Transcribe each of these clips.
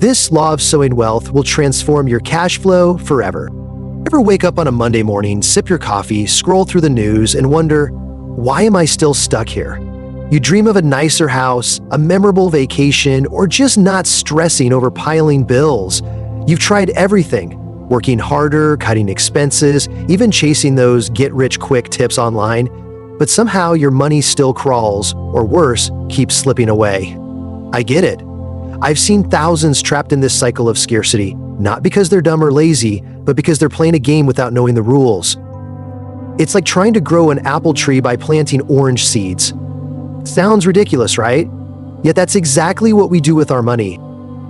This law of sowing wealth will transform your cash flow forever. Ever wake up on a Monday morning, sip your coffee, scroll through the news, and wonder, why am I still stuck here? You dream of a nicer house, a memorable vacation, or just not stressing over piling bills. You've tried everything, working harder, cutting expenses, even chasing those get-rich-quick tips online, but somehow your money still crawls, or worse, keeps slipping away. I get it. I've seen thousands trapped in this cycle of scarcity, not because they're dumb or lazy, but because they're playing a game without knowing the rules. It's like trying to grow an apple tree by planting orange seeds. Sounds ridiculous, right? Yet that's exactly what we do with our money.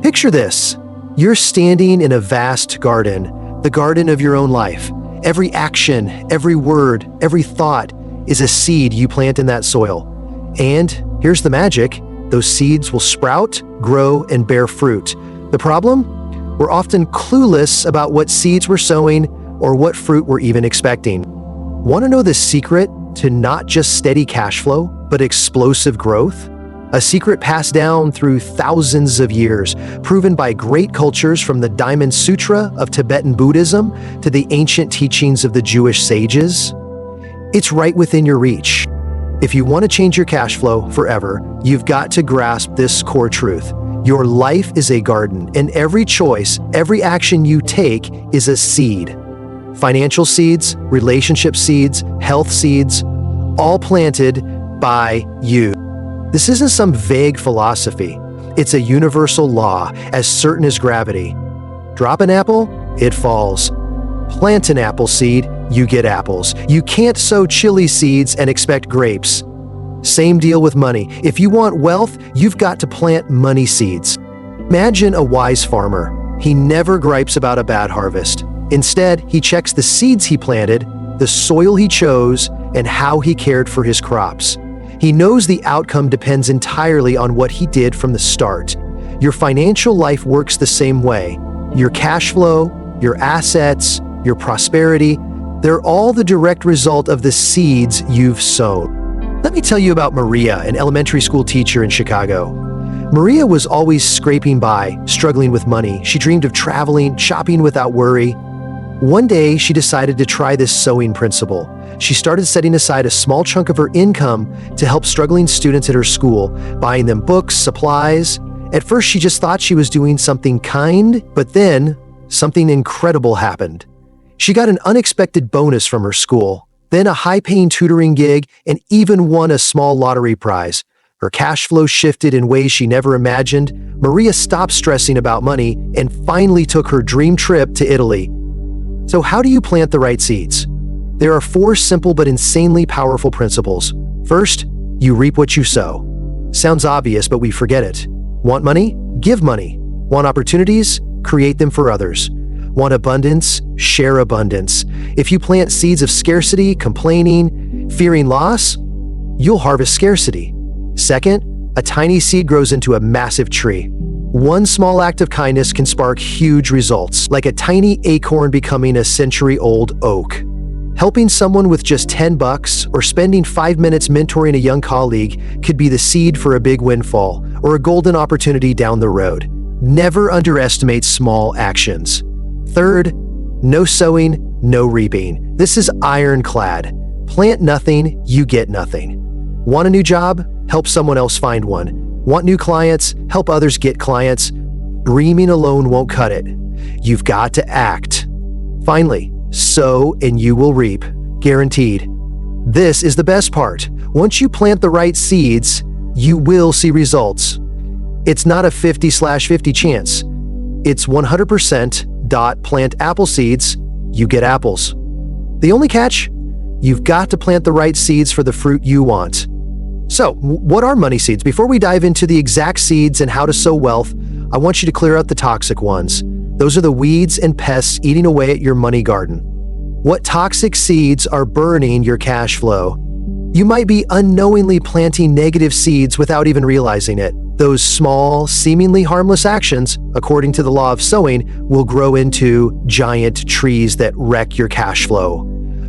Picture this. You're standing in a vast garden, the garden of your own life. Every action, every word, every thought is a seed you plant in that soil. And here's the magic. Those seeds will sprout, grow, and bear fruit. The problem? We're often clueless about what seeds we're sowing or what fruit we're even expecting. Want to know the secret to not just steady cash flow, but explosive growth? A secret passed down through thousands of years, proven by great cultures from the Diamond Sutra of Tibetan Buddhism to the ancient teachings of the Jewish sages. It's right within your reach. If you want to change your cash flow forever, you've got to grasp this core truth. Your life is a garden, and every choice, every action you take is a seed. Financial seeds, relationship seeds, health seeds, all planted by you. This isn't some vague philosophy. It's a universal law, as certain as gravity. Drop an apple, it falls. Plant an apple seed, you get apples. You can't sow chili seeds and expect grapes. Same deal with money. If you want wealth, you've got to plant money seeds. Imagine a wise farmer. He never gripes about a bad harvest. Instead, he checks the seeds he planted, the soil he chose, and how he cared for his crops. He knows the outcome depends entirely on what he did from the start. Your financial life works the same way. Your cash flow, your assets, your prosperity, they're all the direct result of the seeds you've sown. Let me tell you about Maria, an elementary school teacher in Chicago. Maria was always scraping by, struggling with money. She dreamed of traveling, shopping without worry. One day, she decided to try this sowing principle. She started setting aside a small chunk of her income to help struggling students at her school, buying them books, supplies. At first, she just thought she was doing something kind, but then something incredible happened. She got an unexpected bonus from her school, then a high-paying tutoring gig, and even won a small lottery prize. Her cash flow shifted in ways she never imagined. Maria stopped stressing about money and finally took her dream trip to Italy. So how do you plant the right seeds? There are 4 simple but insanely powerful principles. First, you reap what you sow. Sounds obvious, but we forget it. Want money? Give money. Want opportunities? Create them for others. Want abundance? Share abundance. If you plant seeds of scarcity, complaining, fearing loss, you'll harvest scarcity. Second, a tiny seed grows into a massive tree. One small act of kindness can spark huge results, like a tiny acorn becoming a century-old oak. Helping someone with just $10 or spending 5 minutes mentoring a young colleague could be the seed for a big windfall or a golden opportunity down the road. Never underestimate small actions. Third, no sowing, no reaping. This is ironclad. Plant nothing, you get nothing. Want a new job? Help someone else find one. Want new clients? Help others get clients. Dreaming alone won't cut it. You've got to act. Finally, sow and you will reap. Guaranteed. This is the best part. Once you plant the right seeds, you will see results. It's not a 50/50 chance. It's 100% plant apple seeds, you get apples. The only catch? You've got to plant the right seeds for the fruit you want. So, what are money seeds? Before we dive into the exact seeds and how to sow wealth, I want you to clear out the toxic ones. Those are the weeds and pests eating away at your money garden. What toxic seeds are burning your cash flow? You might be unknowingly planting negative seeds without even realizing it. Those small, seemingly harmless actions, according to the law of sowing, will grow into giant trees that wreck your cash flow.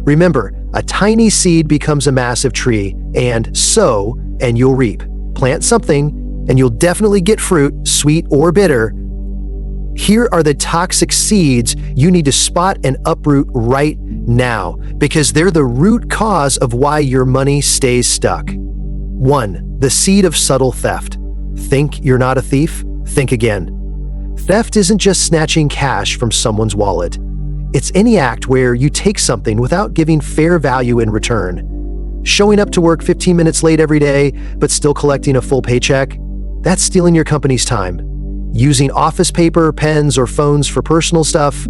Remember, a tiny seed becomes a massive tree, and sow and you'll reap. Plant something, and you'll definitely get fruit, sweet or bitter. Here are the toxic seeds you need to spot and uproot right now, because they're the root cause of why your money stays stuck. 1. The seed of subtle theft. Think you're not a thief? Think again. Theft isn't just snatching cash from someone's wallet. It's any act where you take something without giving fair value in return. Showing up to work 15 minutes late every day, but still collecting a full paycheck? That's stealing your company's time. Using office paper, pens, or phones for personal stuff?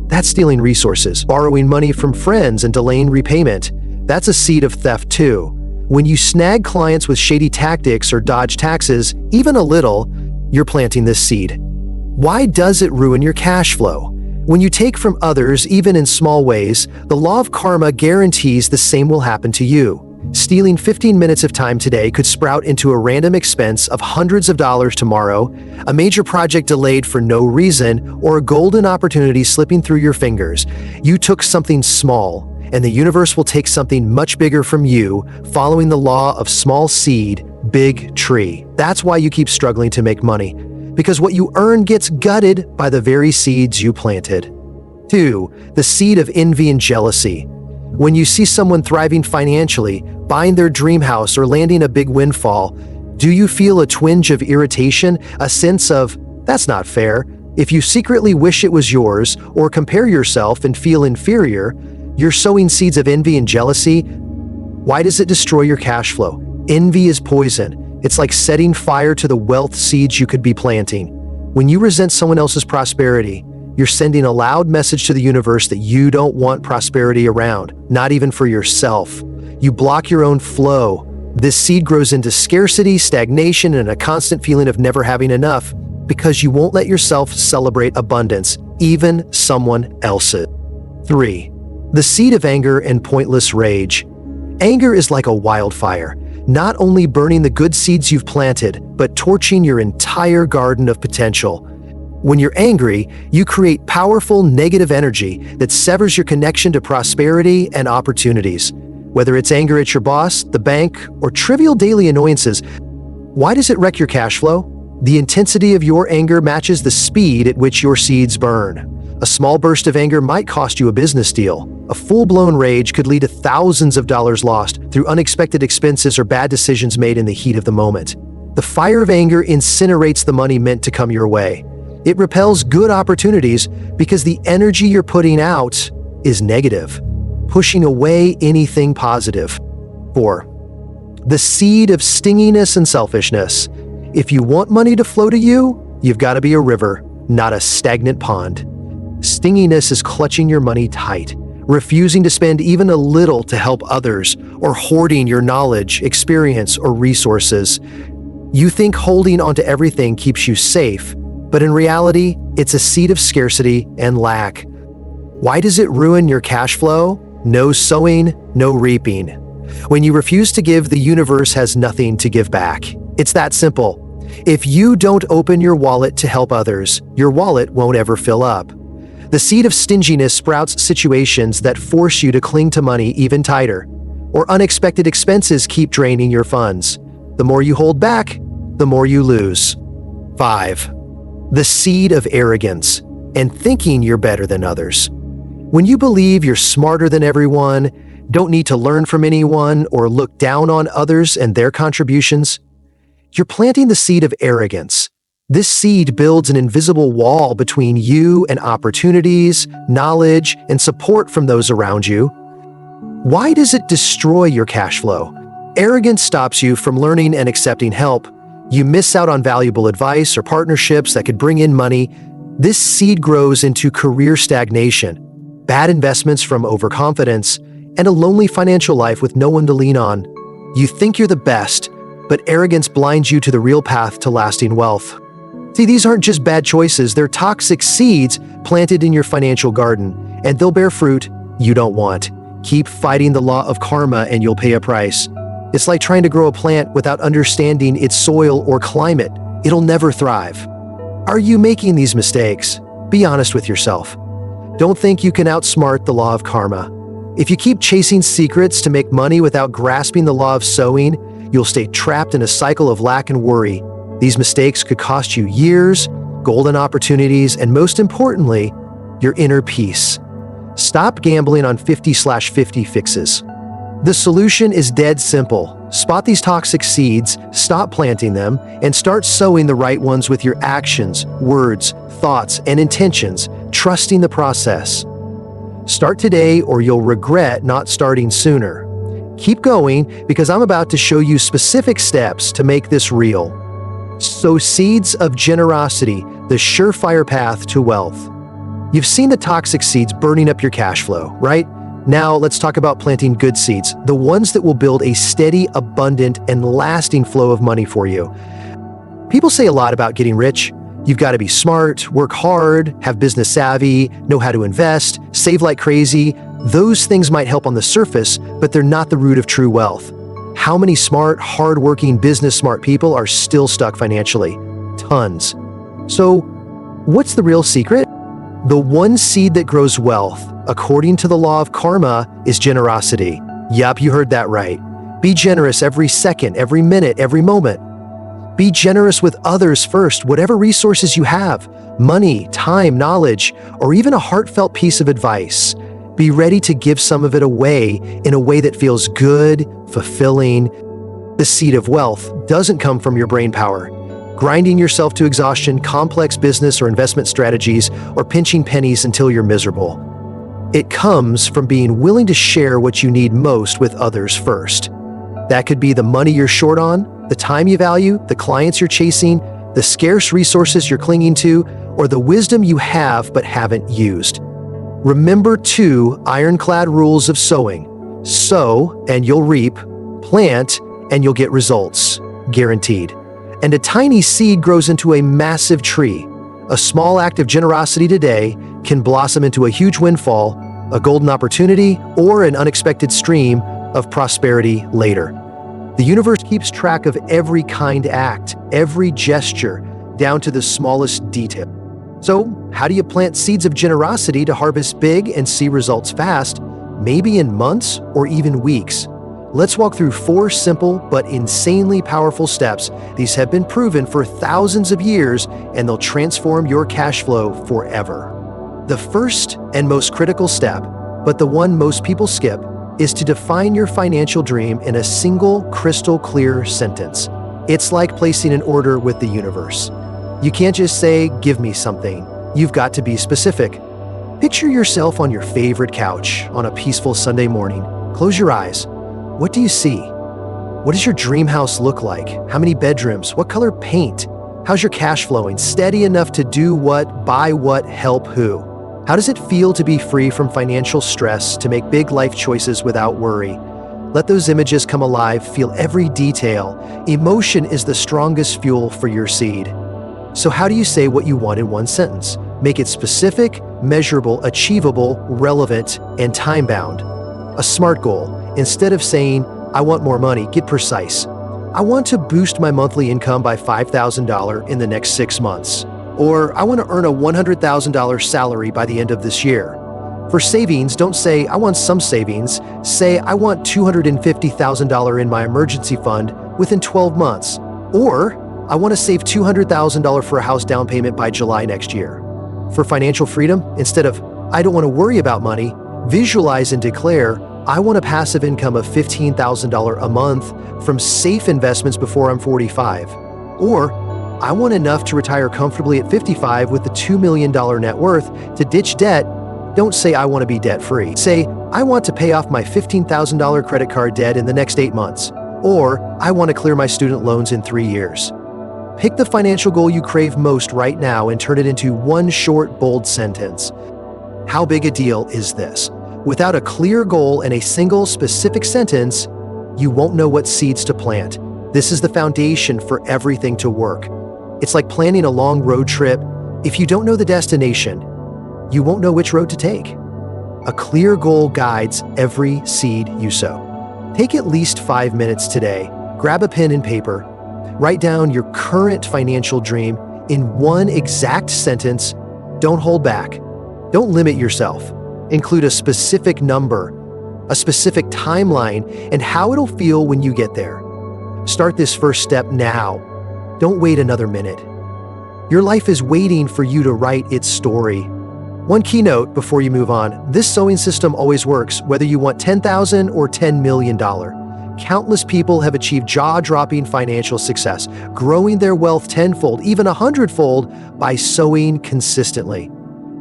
That's stealing resources. Borrowing money from friends and delaying repayment? That's a seed of theft too. When you snag clients with shady tactics or dodge taxes, even a little, you're planting this seed. Why does it ruin your cash flow? When you take from others, even in small ways, the law of karma guarantees the same will happen to you. Stealing 15 minutes of time today could sprout into a random expense of hundreds of dollars tomorrow, a major project delayed for no reason, or a golden opportunity slipping through your fingers. You took something small, and the universe will take something much bigger from you, following the law of small seed, big tree. That's why you keep struggling to make money, because what you earn gets gutted by the very seeds you planted. 2. The seed of envy and jealousy. When you see someone thriving financially, buying their dream house, or landing a big windfall, do you feel a twinge of irritation, a sense of, that's not fair? If you secretly wish it was yours, or compare yourself and feel inferior, you're sowing seeds of envy and jealousy. Why does it destroy your cash flow? Envy is poison. It's like setting fire to the wealth seeds you could be planting. When you resent someone else's prosperity, you're sending a loud message to the universe that you don't want prosperity around, not even for yourself. You block your own flow. This seed grows into scarcity, stagnation, and a constant feeling of never having enough because you won't let yourself celebrate abundance, even someone else's. 3. The seed of anger and pointless rage. Anger is like a wildfire, not only burning the good seeds you've planted, but torching your entire garden of potential. When you're angry, you create powerful negative energy that severs your connection to prosperity and opportunities. Whether it's anger at your boss, the bank, or trivial daily annoyances, why does it wreck your cash flow? The intensity of your anger matches the speed at which your seeds burn. A small burst of anger might cost you a business deal. A full-blown rage could lead to thousands of dollars lost through unexpected expenses or bad decisions made in the heat of the moment. The fire of anger incinerates the money meant to come your way. It repels good opportunities because the energy you're putting out is negative, pushing away anything positive. 4. The seed of stinginess and selfishness. If you want money to flow to you, you've got to be a river, not a stagnant pond. Stinginess is clutching your money tight, refusing to spend even a little to help others, or hoarding your knowledge, experience, or resources. You think holding onto everything keeps you safe, but in reality, it's a seed of scarcity and lack. Why does it ruin your cash flow? No sowing, no reaping. When you refuse to give, the universe has nothing to give back. It's that simple. If you don't open your wallet to help others, your wallet won't ever fill up. The seed of stinginess sprouts situations that force you to cling to money even tighter, or unexpected expenses keep draining your funds. The more you hold back, the more you lose. 5. The seed of arrogance and thinking you're better than others. When you believe you're smarter than everyone, don't need to learn from anyone, or look down on others and their contributions, you're planting the seed of arrogance. This seed builds an invisible wall between you and opportunities, knowledge, and support from those around you. Why does it destroy your cash flow? Arrogance stops you from learning and accepting help. You miss out on valuable advice or partnerships that could bring in money. This seed grows into career stagnation, bad investments from overconfidence, and a lonely financial life with no one to lean on. You think you're the best, but arrogance blinds you to the real path to lasting wealth. See, these aren't just bad choices, they're toxic seeds planted in your financial garden, and they'll bear fruit you don't want. Keep fighting the law of karma and you'll pay a price. It's like trying to grow a plant without understanding its soil or climate. It'll never thrive. Are you making these mistakes? Be honest with yourself. Don't think you can outsmart the law of karma. If you keep chasing secrets to make money without grasping the law of sowing, you'll stay trapped in a cycle of lack and worry. These mistakes could cost you years, golden opportunities, and most importantly, your inner peace. Stop gambling on 50/50 fixes. The solution is dead simple. Spot these toxic seeds, stop planting them, and start sowing the right ones with your actions, words, thoughts, and intentions, trusting the process. Start today or you'll regret not starting sooner. Keep going because I'm about to show you specific steps to make this real. Sow seeds of generosity, the surefire path to wealth. You've seen the toxic seeds burning up your cash flow, right? Now let's talk about planting good seeds, the ones that will build a steady, abundant, and lasting flow of money for you. People say a lot about getting rich. You've got to be smart, work hard, have business savvy, know how to invest, save like crazy. Those things might help on the surface, but they're not the root of true wealth. How many smart, hardworking, business-smart people are still stuck financially? Tons. So, what's the real secret? The one seed that grows wealth, according to the law of karma, is generosity. Yup, you heard that right. Be generous every second, every minute, every moment. Be generous with others first, whatever resources you have, money, time, knowledge, or even a heartfelt piece of advice. Be ready to give some of it away in a way that feels good, fulfilling. The seed of wealth doesn't come from your brain power, grinding yourself to exhaustion, complex business or investment strategies, or pinching pennies until you're miserable. It comes from being willing to share what you need most with others first. That could be the money you're short on, the time you value, the clients you're chasing, the scarce resources you're clinging to, or the wisdom you have but haven't used. Remember 2 ironclad rules of sowing. Sow and you'll reap, plant and you'll get results, guaranteed. And a tiny seed grows into a massive tree. A small act of generosity today can blossom into a huge windfall, a golden opportunity, or an unexpected stream of prosperity later. The universe keeps track of every kind act, every gesture, down to the smallest detail. So, how do you plant seeds of generosity to harvest big and see results fast, maybe in months or even weeks? Let's walk through 4 simple but insanely powerful steps. These have been proven for thousands of years, and they'll transform your cash flow forever. The first and most critical step, but the one most people skip, is to define your financial dream in a single, crystal clear sentence. It's like placing an order with the universe. You can't just say, "Give me something." You've got to be specific. Picture yourself on your favorite couch on a peaceful Sunday morning. Close your eyes. What do you see? What does your dream house look like? How many bedrooms? What color paint? How's your cash flowing? Steady enough to do what, buy what, help who? How does it feel to be free from financial stress, to make big life choices without worry? Let those images come alive, feel every detail. Emotion is the strongest fuel for your seed. So how do you say what you want in one sentence? Make it specific, measurable, achievable, relevant, and time-bound. A SMART goal. Instead of saying, "I want more money," get precise. I want to boost my monthly income by $5,000 in the next 6 months. Or I want to earn a $100,000 salary by the end of this year. For savings, don't say, "I want some savings." Say, "I want $250,000 in my emergency fund within 12 months. Or, "I want to save $200,000 for a house down payment by July next year." For financial freedom, instead of, "I don't want to worry about money," visualize and declare, "I want a passive income of $15,000 a month from safe investments before I'm 45. Or, "I want enough to retire comfortably at 55 with a $2 million net worth to ditch debt." Don't say, "I want to be debt-free." Say, "I want to pay off my $15,000 credit card debt in the next 8 months." Or, "I want to clear my student loans in 3 years." Pick the financial goal you crave most right now and turn it into one short, bold sentence. How big a deal is this? Without a clear goal and a single specific sentence, you won't know what seeds to plant. This is the foundation for everything to work. It's like planning a long road trip. If you don't know the destination, you won't know which road to take. A clear goal guides every seed you sow. Take at least 5 minutes today. Grab a pen and paper. Write down your current financial dream in one exact sentence. Don't hold back. Don't limit yourself. Include a specific number, a specific timeline, and how it'll feel when you get there. Start this first step now. Don't wait another minute. Your life is waiting for you to write its story. One key note before you move on: this sowing system always works whether you want $10,000 or $10 million. Countless people have achieved jaw-dropping financial success, growing their wealth tenfold, even 100-fold, by sowing consistently.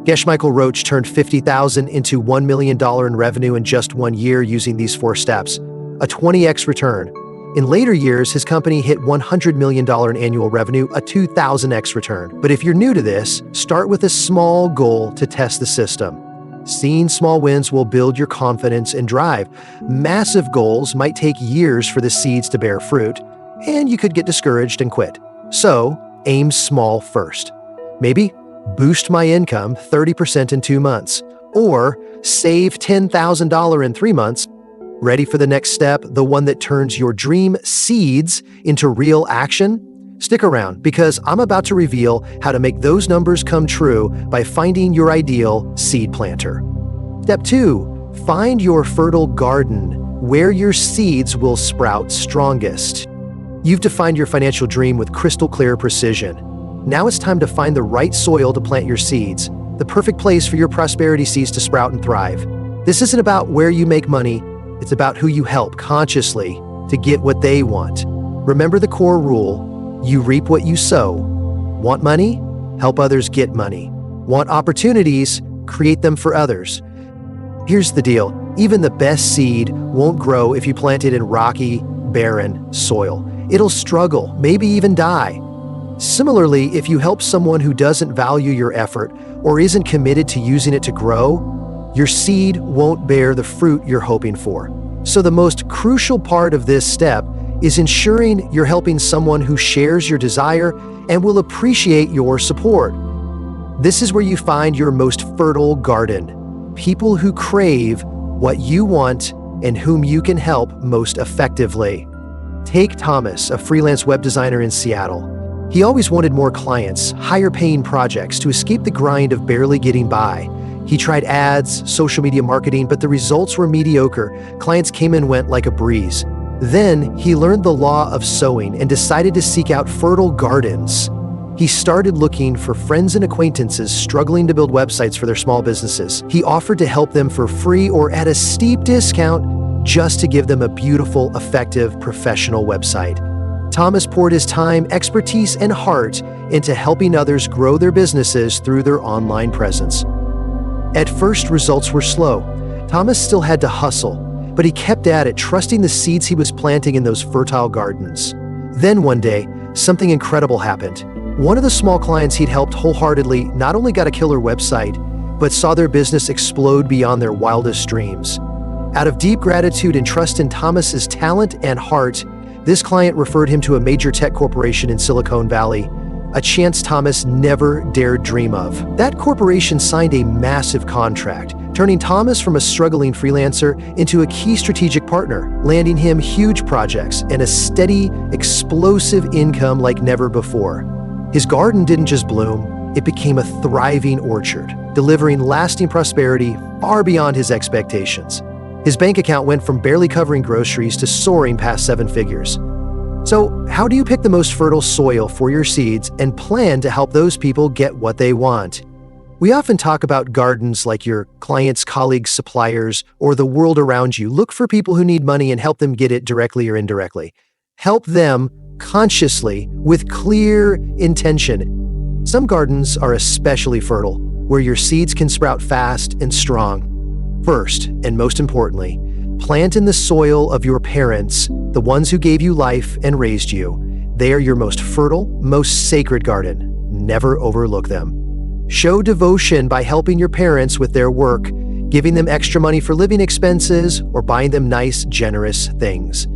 Gesh Michael Roach turned $50,000 into $1 million in revenue in just 1 year using these 4 steps, a 20x return. In later years, his company hit $100 million in annual revenue, a 2,000x return. But if you're new to this, start with a small goal to test the system. Seeing small wins will build your confidence and drive. Massive goals might take years for the seeds to bear fruit, and you could get discouraged and quit. So, aim small first. Maybe boost my income 30% in 2 months, or save $10,000 in 3 months. Ready for the next step, the one that turns your dream seeds into real action? Stick around, because I'm about to reveal how to make those numbers come true by finding your ideal seed planter. Step 2, find your fertile garden where your seeds will sprout strongest. You've defined your financial dream with crystal clear precision. Now it's time to find the right soil to plant your seeds, the perfect place for your prosperity seeds to sprout and thrive. This isn't about where you make money, it's about who you help consciously to get what they want. Remember the core rule: you reap what you sow. Want money? Help others get money. Want opportunities? Create them for others. Here's the deal: even the best seed won't grow if you plant it in rocky, barren soil. It'll struggle, maybe even die. Similarly, if you help someone who doesn't value your effort or isn't committed to using it to grow, your seed won't bear the fruit you're hoping for. So the most crucial part of this step is ensuring you're helping someone who shares your desire and will appreciate your support. This is where you find your most fertile garden, people who crave what you want and whom you can help most effectively. Take Thomas, a freelance web designer in Seattle. He always wanted more clients, higher paying projects to escape the grind of barely getting by. He tried ads, social media marketing, but the results were mediocre. Clients came and went like a breeze. Then he learned the law of sowing and decided to seek out fertile gardens. He started looking for friends and acquaintances struggling to build websites for their small businesses. He offered to help them for free or at a steep discount just to give them a beautiful, effective, professional website. Thomas poured his time, expertise, and heart into helping others grow their businesses through their online presence. At first, results were slow. Thomas still had to hustle, but he kept at it, trusting the seeds he was planting in those fertile gardens. Then one day, something incredible happened. One of the small clients he'd helped wholeheartedly not only got a killer website, but saw their business explode beyond their wildest dreams. Out of deep gratitude and trust in Thomas's talent and heart, this client referred him to a major tech corporation in Silicon Valley, a chance Thomas never dared dream of. That corporation signed a massive contract, turning Thomas from a struggling freelancer into a key strategic partner, landing him huge projects and a steady, explosive income like never before. His garden didn't just bloom, it became a thriving orchard, delivering lasting prosperity far beyond his expectations. His bank account went from barely covering groceries to soaring past 7 figures. So, how do you pick the most fertile soil for your seeds and plan to help those people get what they want? We often talk about gardens like your clients, colleagues, suppliers, or the world around you. Look for people who need money and help them get it directly or indirectly. Help them consciously with clear intention. Some gardens are especially fertile, where your seeds can sprout fast and strong. First, and most importantly, plant in the soil of your parents, the ones who gave you life and raised you. They are your most fertile, most sacred garden. Never overlook them. Show devotion by helping your parents with their work, giving them extra money for living expenses, or buying them nice, generous things.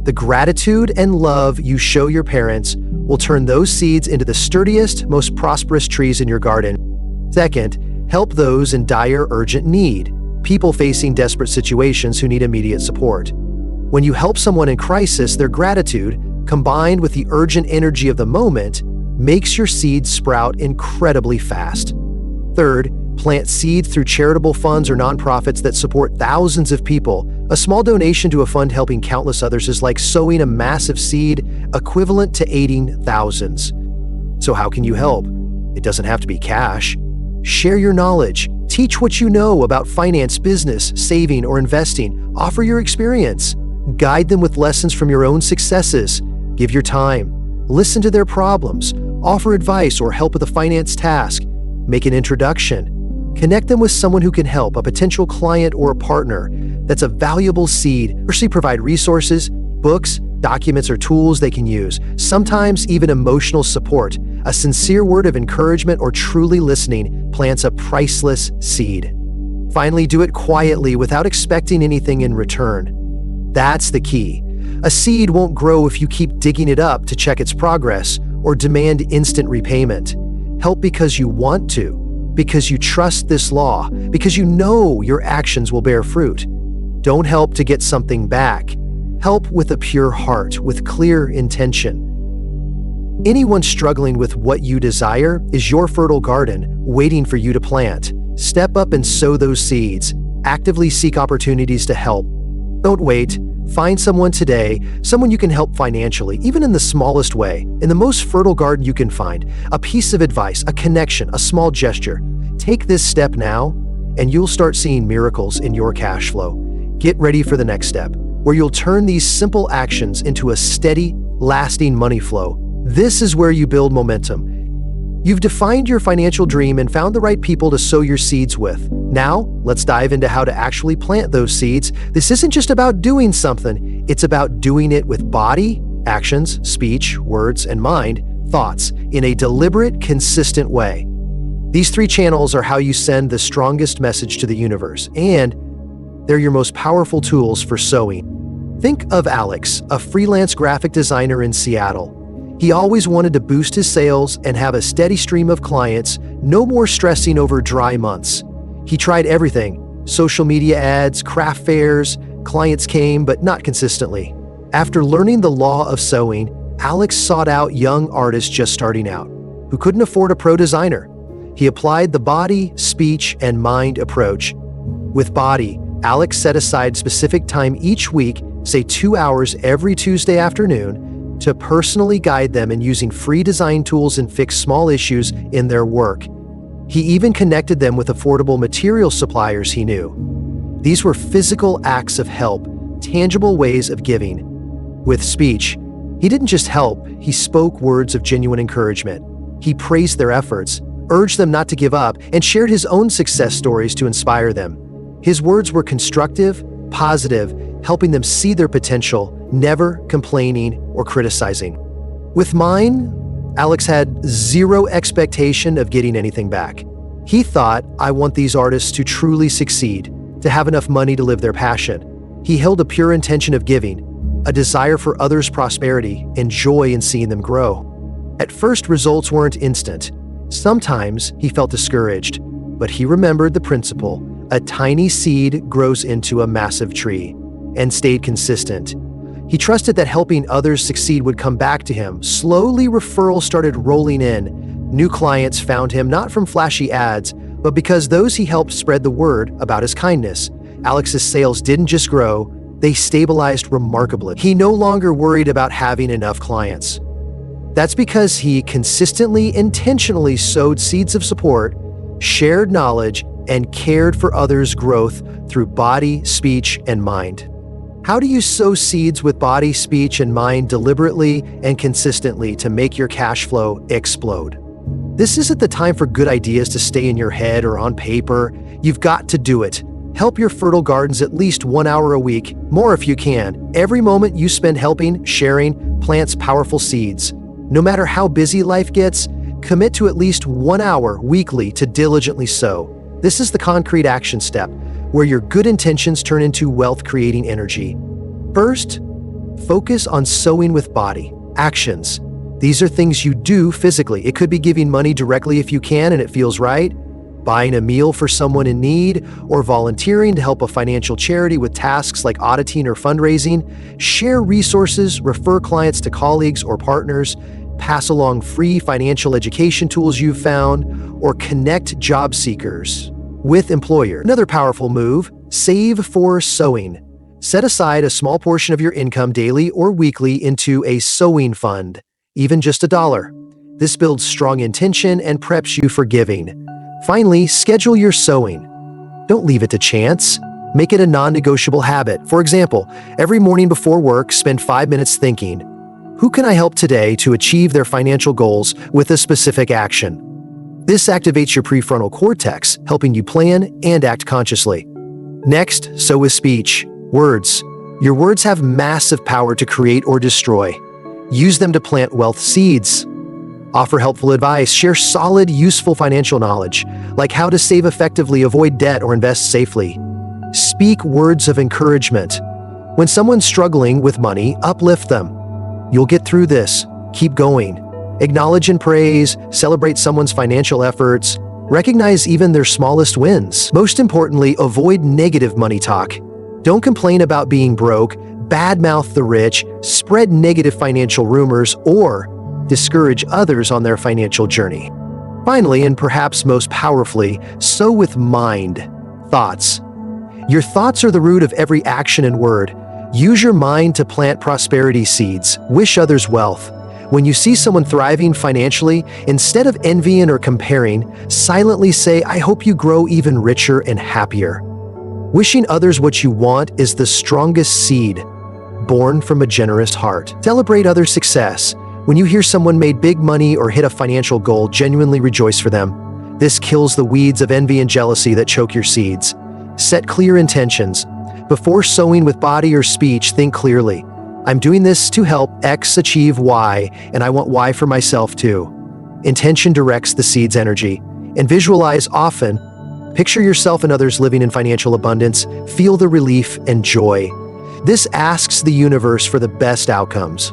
The gratitude and love you show your parents will turn those seeds into the sturdiest, most prosperous trees in your garden. Second, help those in dire, urgent need. People facing desperate situations who need immediate support. When you help someone in crisis, their gratitude, combined with the urgent energy of the moment, makes your seeds sprout incredibly fast. Third, plant seeds through charitable funds or nonprofits that support thousands of people. A small donation to a fund helping countless others is like sowing a massive seed equivalent to aiding thousands. So how can you help? It doesn't have to be cash. Share your knowledge. Teach what you know about finance, business, saving, or investing. Offer your experience. Guide them with lessons from your own successes. Give your time. Listen to their problems. Offer advice or help with a finance task. Make an introduction. Connect them with someone who can help, a potential client or a partner. That's a valuable seed. Firstly, provide resources, books, documents, or tools they can use. Sometimes even emotional support. A sincere word of encouragement or truly listening plants a priceless seed. Finally, do it quietly without expecting anything in return. That's the key. A seed won't grow if you keep digging it up to check its progress or demand instant repayment. Help because you want to, because you trust this law, because you know your actions will bear fruit. Don't help to get something back. Help with a pure heart, with clear intention. Anyone struggling with what you desire is your fertile garden waiting for you to plant. Step up and sow those seeds. Actively seek opportunities to help. Don't wait. Find someone today, someone you can help financially, even in the smallest way, in the most fertile garden you can find. A piece of advice, a connection, a small gesture. Take this step now, and you'll start seeing miracles in your cash flow. Get ready for the next step, where you'll turn these simple actions into a steady, lasting money flow. This is where you build momentum. You've defined your financial dream and found the right people to sow your seeds with. Now, let's dive into how to actually plant those seeds. This isn't just about doing something, it's about doing it with body, actions, speech, words, and mind, thoughts, in a deliberate, consistent way. These 3 channels are how you send the strongest message to the universe, and they're your most powerful tools for sowing. Think of Alex, a freelance graphic designer in Seattle. He always wanted to boost his sales and have a steady stream of clients, no more stressing over dry months. He tried everything: social media ads, craft fairs. Clients came, but not consistently. After learning the law of sowing, Alex sought out young artists just starting out, who couldn't afford a pro designer. He applied the body, speech, and mind approach. With body, Alex set aside specific time each week, say 2 hours every Tuesday afternoon, to personally guide them in using free design tools and fix small issues in their work. He even connected them with affordable material suppliers he knew. These were physical acts of help, tangible ways of giving. With speech, he didn't just help, he spoke words of genuine encouragement. He praised their efforts, urged them not to give up, and shared his own success stories to inspire them. His words were constructive, positive, helping them see their potential, never complaining or criticizing. With mine, Alex had zero expectation of getting anything back. He thought, I want these artists to truly succeed, to have enough money to live their passion. He held a pure intention of giving, a desire for others' prosperity, and joy in seeing them grow. At first, results weren't instant. Sometimes he felt discouraged, but he remembered the principle: a tiny seed grows into a massive tree, and stayed consistent. He trusted that helping others succeed would come back to him. Slowly, referrals started rolling in. New clients found him not from flashy ads, but because those he helped spread the word about his kindness. Alex's sales didn't just grow, they stabilized remarkably. He no longer worried about having enough clients. That's because he consistently, intentionally sowed seeds of support, shared knowledge, and cared for others' growth through body, speech, and mind. How do you sow seeds with body, speech, and mind deliberately and consistently to make your cash flow explode? This isn't the time for good ideas to stay in your head or on paper. You've got to do it. Help your fertile gardens at least 1 hour a week, more if you can. Every moment you spend helping, sharing, plants powerful seeds. No matter how busy life gets, commit to at least 1 hour weekly to diligently sow. This is the concrete action step, where your good intentions turn into wealth-creating energy. First, focus on sowing with body. Actions. These are things you do physically. It could be giving money directly if you can and it feels right, buying a meal for someone in need, or volunteering to help a financial charity with tasks like auditing or fundraising. Share resources, refer clients to colleagues or partners, pass along free financial education tools you've found, or connect job seekers with employers. Another powerful move: save for sowing. Set aside a small portion of your income daily or weekly into a sowing fund, even just $1. This builds strong intention and preps you for giving. Finally, schedule your sowing. Don't leave it to chance. Make it a non-negotiable habit. For example, every morning before work, spend 5 minutes thinking, who can I help today to achieve their financial goals with a specific action? This activates your prefrontal cortex, helping you plan and act consciously. Next, sow with speech. Words. Your words have massive power to create or destroy. Use them to plant wealth seeds. Offer helpful advice. Share solid, useful financial knowledge, like how to save effectively, avoid debt, or invest safely. Speak words of encouragement. When someone's struggling with money, uplift them. You'll get through this. Keep going. Acknowledge and praise. Celebrate someone's financial efforts. Recognize even their smallest wins. Most importantly, avoid negative money talk. Don't complain about being broke, badmouth the rich, spread negative financial rumors, or discourage others on their financial journey. Finally, and perhaps most powerfully, sow with mind. Thoughts. Your thoughts are the root of every action and word. Use your mind to plant prosperity seeds. Wish others wealth. When you see someone thriving financially, instead of envying or comparing, silently say, I hope you grow even richer and happier. Wishing others what you want is the strongest seed, born from a generous heart. Celebrate others' success. When you hear someone made big money or hit a financial goal, genuinely rejoice for them. This kills the weeds of envy and jealousy that choke your seeds. Set clear intentions. Before sowing with body or speech, think clearly. I'm doing this to help X achieve Y, and I want Y for myself too. Intention directs the seed's energy. And visualize often. Picture yourself and others living in financial abundance. Feel the relief and joy. This asks the universe for the best outcomes.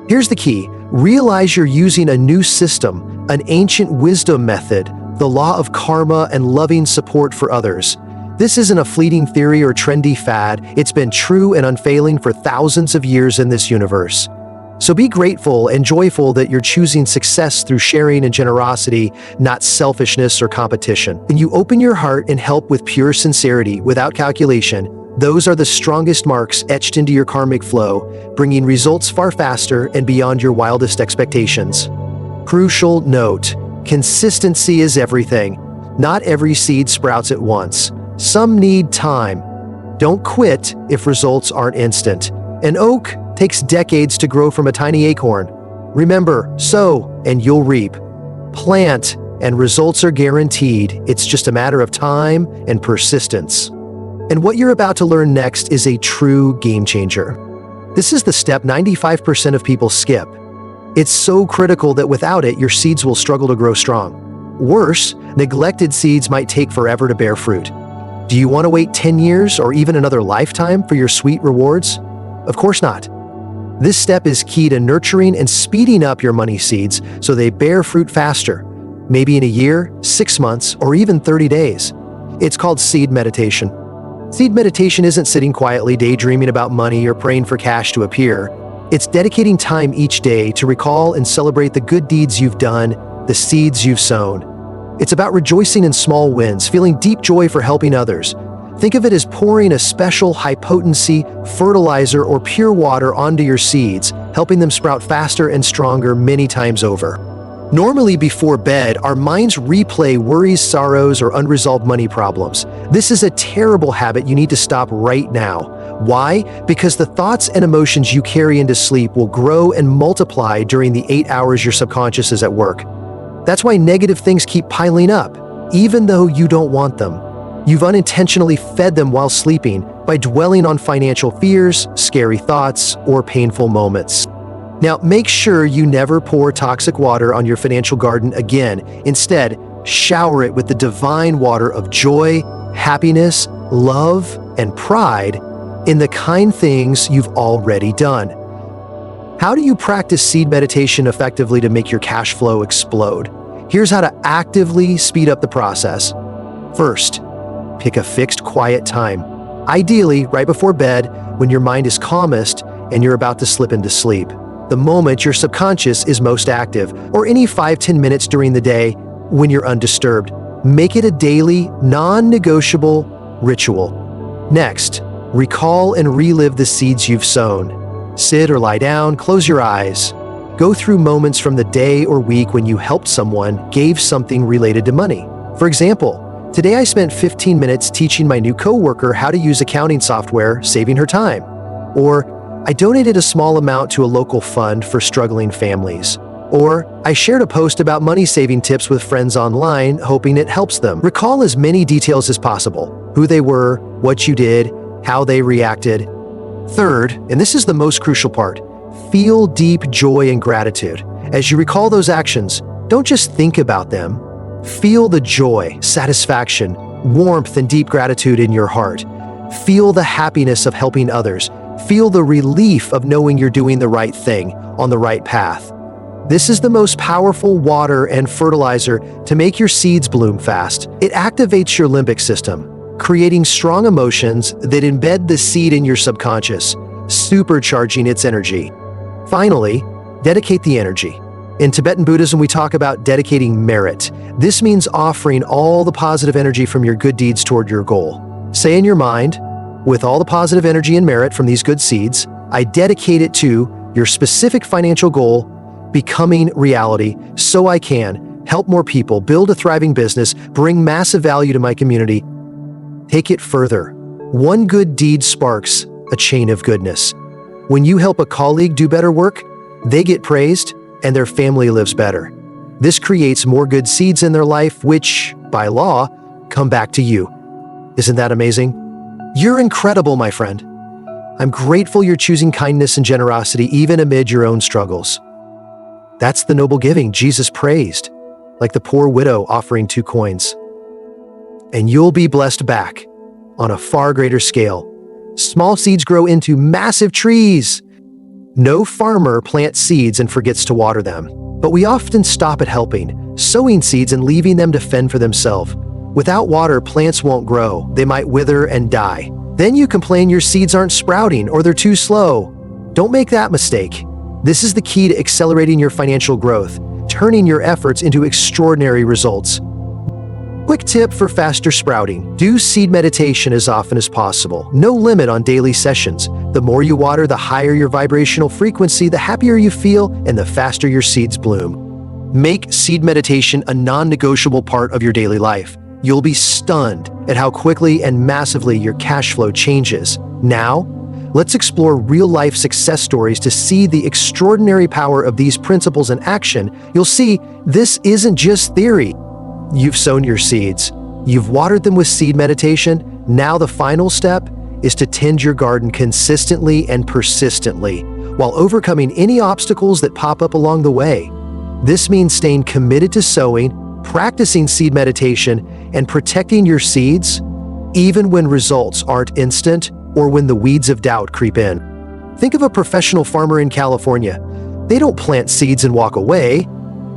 Here's the key. Realize you're using a new system, an ancient wisdom method, the law of karma, and loving support for others. This isn't a fleeting theory or trendy fad. It's been true and unfailing for thousands of years in this universe. So be grateful and joyful that you're choosing success through sharing and generosity, not selfishness or competition. When you open your heart and help with pure sincerity, without calculation, those are the strongest marks etched into your karmic flow, bringing results far faster and beyond your wildest expectations. Crucial note: consistency is everything. Not every seed sprouts at once. Some need time. Don't quit if results aren't instant. An oak takes decades to grow from a tiny acorn. Remember, sow and you'll reap. Plant and results are guaranteed. It's just a matter of time and persistence. And what you're about to learn next is a true game changer. This is the step 95% of people skip. It's so critical that without it, your seeds will struggle to grow strong. Worse, neglected seeds might take forever to bear fruit. Do you want to wait 10 years or even another lifetime for your sweet rewards? Of course not. This step is key to nurturing and speeding up your money seeds so they bear fruit faster, maybe in a year, 6 months, or even 30 days. It's called seed meditation. Seed meditation isn't sitting quietly daydreaming about money or praying for cash to appear. It's dedicating time each day to recall and celebrate the good deeds you've done, the seeds you've sown. It's about rejoicing in small wins, feeling deep joy for helping others. Think of it as pouring a special high-potency fertilizer or pure water onto your seeds, helping them sprout faster and stronger many times over. Normally before bed, our minds replay worries, sorrows, or unresolved money problems. This is a terrible habit you need to stop right now. Why? Because the thoughts and emotions you carry into sleep will grow and multiply during the 8 hours your subconscious is at work. That's why negative things keep piling up, even though you don't want them. You've unintentionally fed them while sleeping by dwelling on financial fears, scary thoughts, or painful moments. Now, make sure you never pour toxic water on your financial garden again. Instead, shower it with the divine water of joy, happiness, love, and pride in the kind things you've already done. How do you practice seed meditation effectively to make your cash flow explode? Here's how to actively speed up the process. First, pick a fixed quiet time. Ideally, right before bed, when your mind is calmest and you're about to slip into sleep. The moment your subconscious is most active, or any 5-10 minutes during the day when you're undisturbed. Make it a daily, non-negotiable ritual. Next, recall and relive the seeds you've sown. Sit or lie down, close your eyes. Go through moments from the day or week when you helped someone, gave something related to money. For example, today I spent 15 minutes teaching my new coworker how to use accounting software, saving her time. Or, I donated a small amount to a local fund for struggling families. Or, I shared a post about money-saving tips with friends online, hoping it helps them. Recall as many details as possible: who they were, what you did, how they reacted. Third, and this is the most crucial part, feel deep joy and gratitude. As you recall those actions, don't just think about them. Feel the joy, satisfaction, warmth, and deep gratitude in your heart. Feel the happiness of helping others. Feel the relief of knowing you're doing the right thing, on the right path. This is the most powerful water and fertilizer to make your seeds bloom fast. It activates your limbic system, creating strong emotions that embed the seed in your subconscious, supercharging its energy. Finally, dedicate the energy. In Tibetan Buddhism, we talk about dedicating merit. This means offering all the positive energy from your good deeds toward your goal. Say in your mind, with all the positive energy and merit from these good seeds, I dedicate it to your specific financial goal becoming reality so I can help more people, build a thriving business, bring massive value to my community. Take it further. One good deed sparks a chain of goodness. When you help a colleague do better work, they get praised and their family lives better. This creates more good seeds in their life, which, by law, come back to you. Isn't that amazing? You're incredible, my friend. I'm grateful you're choosing kindness and generosity even amid your own struggles. That's the noble giving Jesus praised, like the poor widow offering 2 coins. And you'll be blessed back on a far greater scale. Small seeds grow into massive trees. No farmer plants seeds and forgets to water them, but we often stop at helping, sowing seeds and leaving them to fend for themselves. Without water, plants won't grow. They might wither and die. Then you complain your seeds aren't sprouting or they're too slow. Don't make that mistake. This is the key to accelerating your financial growth, turning your efforts into extraordinary results. Quick tip for faster sprouting: do seed meditation as often as possible. No limit on daily sessions. The more you water, the higher your vibrational frequency, the happier you feel, and the faster your seeds bloom. Make seed meditation a non-negotiable part of your daily life. You'll be stunned at how quickly and massively your cash flow changes. Now, let's explore real-life success stories to see the extraordinary power of these principles in action. You'll see this isn't just theory. You've sown your seeds. You've watered them with seed meditation. Now the final step is to tend your garden consistently and persistently, while overcoming any obstacles that pop up along the way. This means staying committed to sowing, practicing seed meditation, and protecting your seeds, even when results aren't instant or when the weeds of doubt creep in. Think of a professional farmer in California. They don't plant seeds and walk away.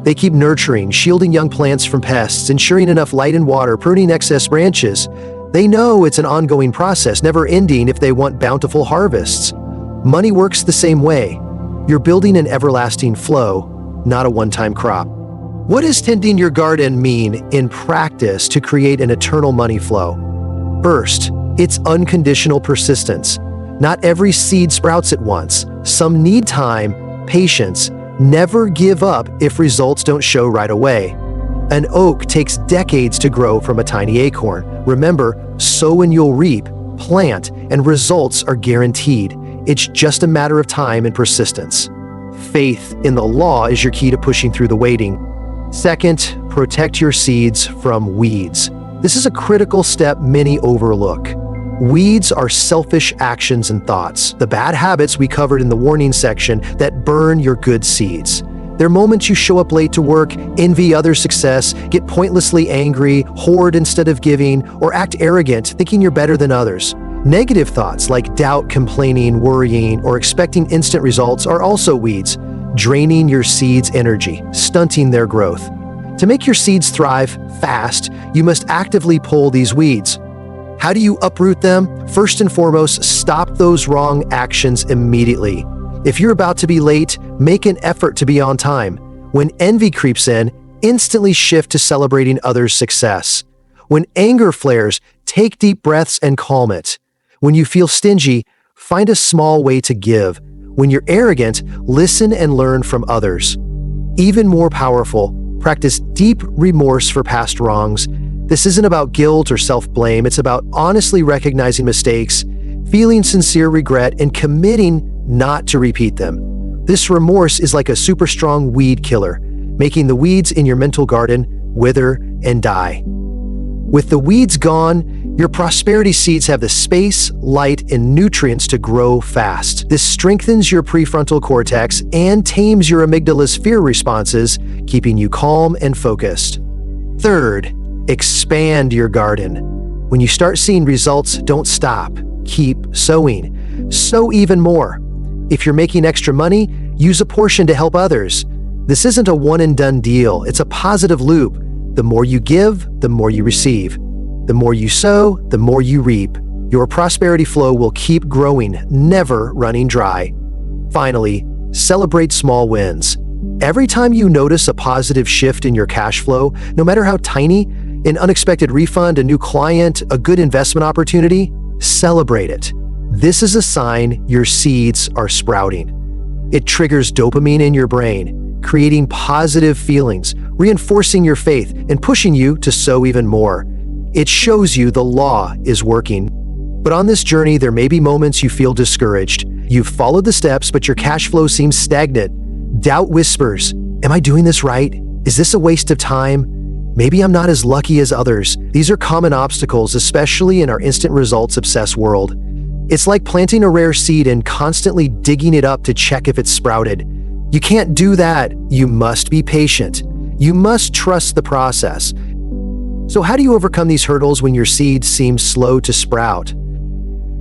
They keep nurturing, shielding young plants from pests, ensuring enough light and water, pruning excess branches. They know it's an ongoing process, never ending if they want bountiful harvests. Money works the same way. You're building an everlasting flow, not a one-time crop. What does tending your garden mean in practice to create an eternal money flow? First, it's unconditional persistence. Not every seed sprouts at once. Some need time, patience. Never give up if results don't show right away. An oak takes decades to grow from a tiny acorn. Remember, sow and you'll reap, plant, and results are guaranteed. It's just a matter of time and persistence. Faith in the law is your key to pushing through the waiting. Second, protect your seeds from weeds. This is a critical step many overlook. Weeds are selfish actions and thoughts, the bad habits we covered in the warning section that burn your good seeds. They're moments you show up late to work, envy others' success, get pointlessly angry, hoard instead of giving, or act arrogant, thinking you're better than others. Negative thoughts like doubt, complaining, worrying, or expecting instant results are also weeds, draining your seeds' energy, stunting their growth. To make your seeds thrive fast, you must actively pull these weeds. How do you uproot them? First and foremost, stop those wrong actions immediately. If you're about to be late, make an effort to be on time. When envy creeps in, instantly shift to celebrating others' success. When anger flares, take deep breaths and calm it. When you feel stingy, find a small way to give. When you're arrogant, listen and learn from others. Even more powerful, practice deep remorse for past wrongs. This isn't about guilt or self-blame, it's about honestly recognizing mistakes, feeling sincere regret, and committing not to repeat them. This remorse is like a super strong weed killer, making the weeds in your mental garden wither and die. With the weeds gone, your prosperity seeds have the space, light, and nutrients to grow fast. This strengthens your prefrontal cortex and tames your amygdala's fear responses, keeping you calm and focused. Third, expand your garden. When you start seeing results, don't stop. Keep sowing. Sow even more. If you're making extra money, use a portion to help others. This isn't a one-and-done deal, it's a positive loop. The more you give, the more you receive. The more you sow, the more you reap. Your prosperity flow will keep growing, never running dry. Finally, celebrate small wins. Every time you notice a positive shift in your cash flow, no matter how tiny, an unexpected refund, a new client, a good investment opportunity, celebrate it. This is a sign your seeds are sprouting. It triggers dopamine in your brain, creating positive feelings, reinforcing your faith, and pushing you to sow even more. It shows you the law is working. But on this journey, there may be moments you feel discouraged. You've followed the steps, but your cash flow seems stagnant. Doubt whispers, am I doing this right? Is this a waste of time? Maybe I'm not as lucky as others. These are common obstacles, especially in our instant results-obsessed world. It's like planting a rare seed and constantly digging it up to check if it's sprouted. You can't do that. You must be patient. You must trust the process. So how do you overcome these hurdles when your seeds seem slow to sprout?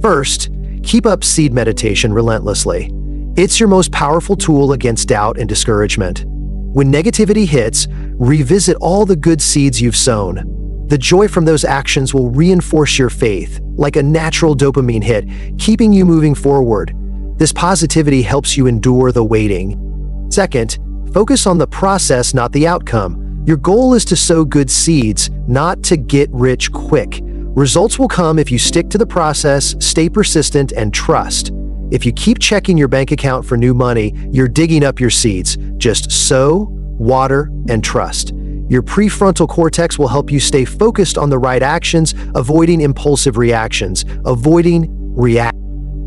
First, keep up seed meditation relentlessly. It's your most powerful tool against doubt and discouragement. When negativity hits, revisit all the good seeds you've sown. The joy from those actions will reinforce your faith, like a natural dopamine hit, keeping you moving forward. This positivity helps you endure the waiting. Second, focus on the process, not the outcome. Your goal is to sow good seeds, not to get rich quick. Results will come if you stick to the process, stay persistent, and trust. If you keep checking your bank account for new money, you're digging up your seeds. Just sow, water, and trust. Your prefrontal cortex will help you stay focused on the right actions, avoiding impulsive reactions.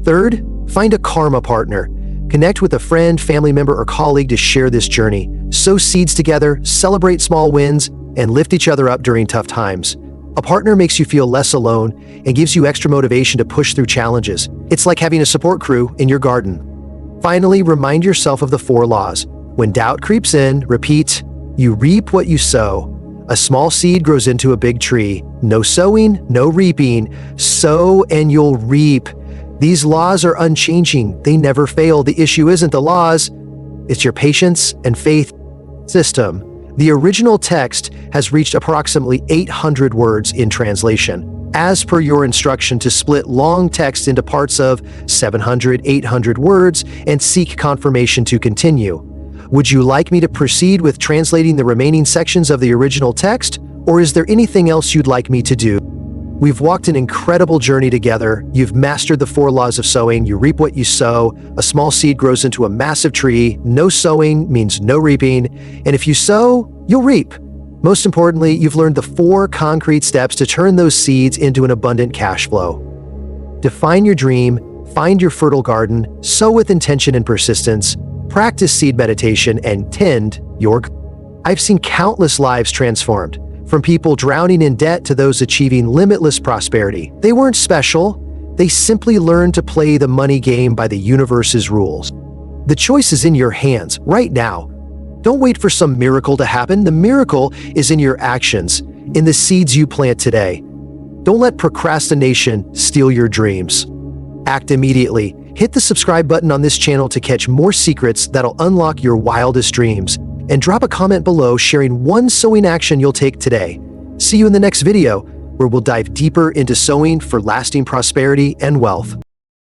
Third, find a karma partner. Connect with a friend, family member, or colleague to share this journey. Sow seeds together, celebrate small wins, and lift each other up during tough times. A partner makes you feel less alone and gives you extra motivation to push through challenges. It's like having a support crew in your garden. Finally, remind yourself of the 4 laws. When doubt creeps in, repeat, you reap what you sow. A small seed grows into a big tree. No sowing, no reaping. Sow and you'll reap. These laws are unchanging. They never fail. The issue isn't the laws, it's your patience and faith system. The original text has reached approximately 800 words in translation, as per your instruction to split long text into parts of 700, 800 words and seek confirmation to continue. Would you like me to proceed with translating the remaining sections of the original text, or is there anything else you'd like me to do? We've walked an incredible journey together. You've mastered the 4 laws of sowing. You reap what you sow. A small seed grows into a massive tree. No sowing means no reaping. And if you sow, you'll reap. Most importantly, you've learned the 4 concrete steps to turn those seeds into an abundant cash flow. Define your dream, find your fertile garden, sow with intention and persistence, practice seed meditation, and tend your garden. I've seen countless lives transformed. From people drowning in debt to those achieving limitless prosperity. They weren't special. They simply learned to play the money game by the universe's rules. The choice is in your hands right now. Don't wait for some miracle to happen. The miracle is in your actions, in the seeds you plant today. Don't let procrastination steal your dreams. Act immediately. Hit the subscribe button on this channel to catch more secrets that'll unlock your wildest dreams. And drop a comment below sharing one sowing action you'll take today. See you in the next video, where we'll dive deeper into sowing for lasting prosperity and wealth.